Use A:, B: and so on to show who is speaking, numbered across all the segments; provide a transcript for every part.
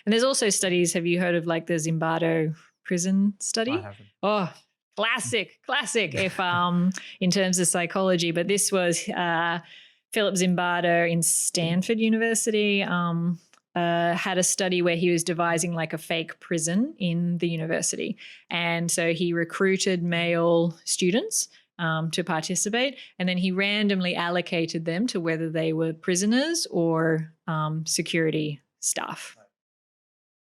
A: And there's also studies, have you heard of like the Zimbardo prison study?
B: I haven't.
A: Oh, classic if in terms of psychology. But this was Philip Zimbardo in Stanford University had a study where he was devising like a fake prison in the university. And so he recruited male students to participate, and then he randomly allocated them to whether they were prisoners or security staff.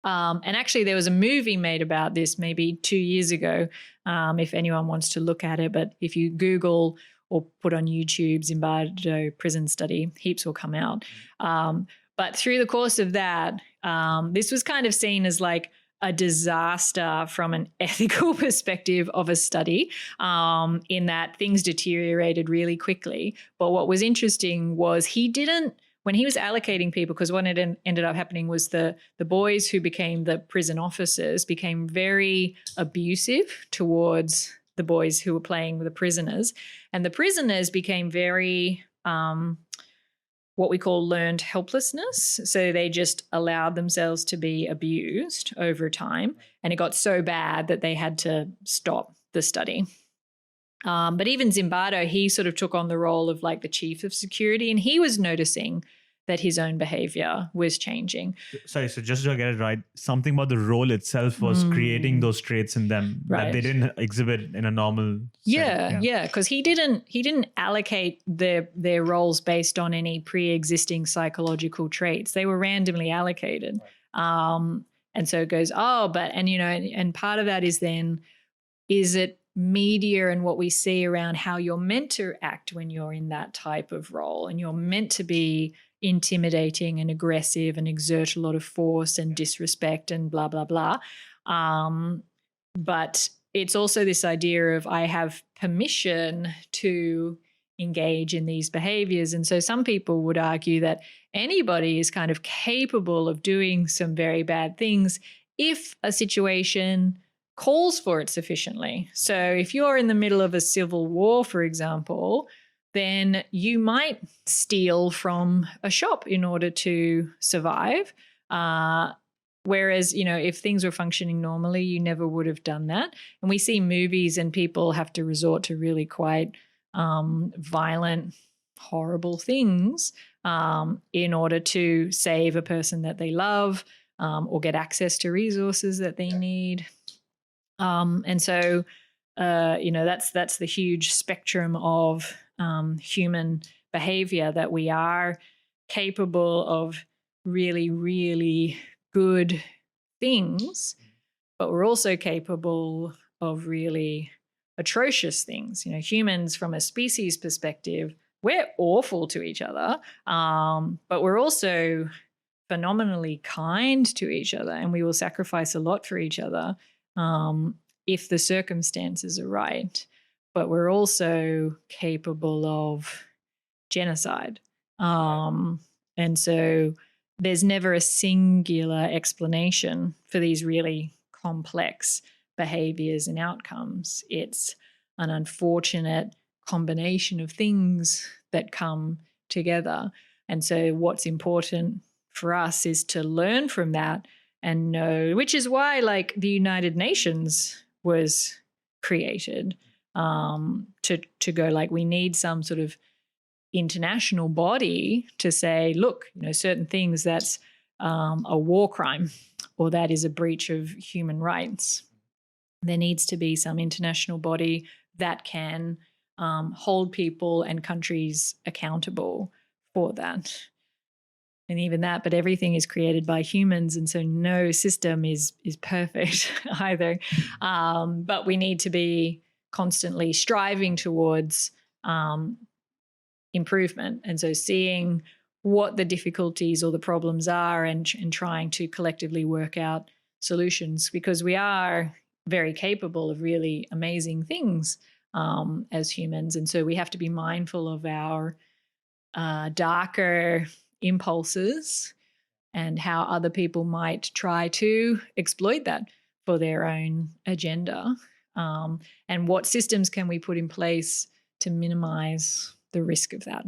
A: And actually there was a movie made about this maybe 2 years ago, if anyone wants to look at it. But if you Google or put on YouTube Zimbardo prison study, heaps will come out. But through the course of that, this was kind of seen as like a disaster from an ethical perspective of a study, in that things deteriorated really quickly. But what was interesting was when he was allocating people, because what ended up happening was the boys who became the prison officers became very abusive towards the boys who were playing with the prisoners. And the prisoners became very what we call learned helplessness. So they just allowed themselves to be abused over time. And it got so bad that they had to stop the study. But even Zimbardo, he sort of took on the role of like the chief of security, and he was noticing that his own behavior was changing.
B: Sorry, so just to get it right, something about the role itself was creating those traits in them that they didn't exhibit in a normal setting.
A: Yeah, because he didn't allocate their roles based on any pre-existing psychological traits. They were randomly allocated. And so it goes, and part of that is then, is it media and what we see around how you're meant to act when you're in that type of role, and you're meant to be intimidating and aggressive and exert a lot of force and disrespect and blah, blah, blah. But it's also this idea of I have permission to engage in these behaviors. And so some people would argue that anybody is kind of capable of doing some very bad things if a situation calls for it sufficiently. So if you're in the middle of a civil war, for example, then you might steal from a shop in order to survive. Whereas, if things were functioning normally, you never would have done that. And we see movies and people have to resort to really quite violent, horrible things in order to save a person that they love or get access to resources that they need. And so, that's the huge spectrum of human behavior, that we are capable of really, really good things, but we're also capable of really atrocious things. Humans from a species perspective, we're awful to each other, but we're also phenomenally kind to each other, and we will sacrifice a lot for each other if the circumstances are right. But we're also capable of genocide. And so there's never a singular explanation for these really complex behaviors and outcomes. It's an unfortunate combination of things that come together. And so what's important for us is to learn from that and know, which is why like the United Nations was created, to go like, we need some sort of international body to say, look, certain things, that's a war crime or that is a breach of human rights. There needs to be some international body that can hold people and countries accountable for that. And even that, but everything is created by humans, and so no system is perfect either. But we need to be constantly striving towards improvement. And so seeing what the difficulties or the problems are and trying to collectively work out solutions, because we are very capable of really amazing things as humans. And so we have to be mindful of our darker impulses and how other people might try to exploit that for their own agenda. And what systems can we put in place to minimize the risk of that?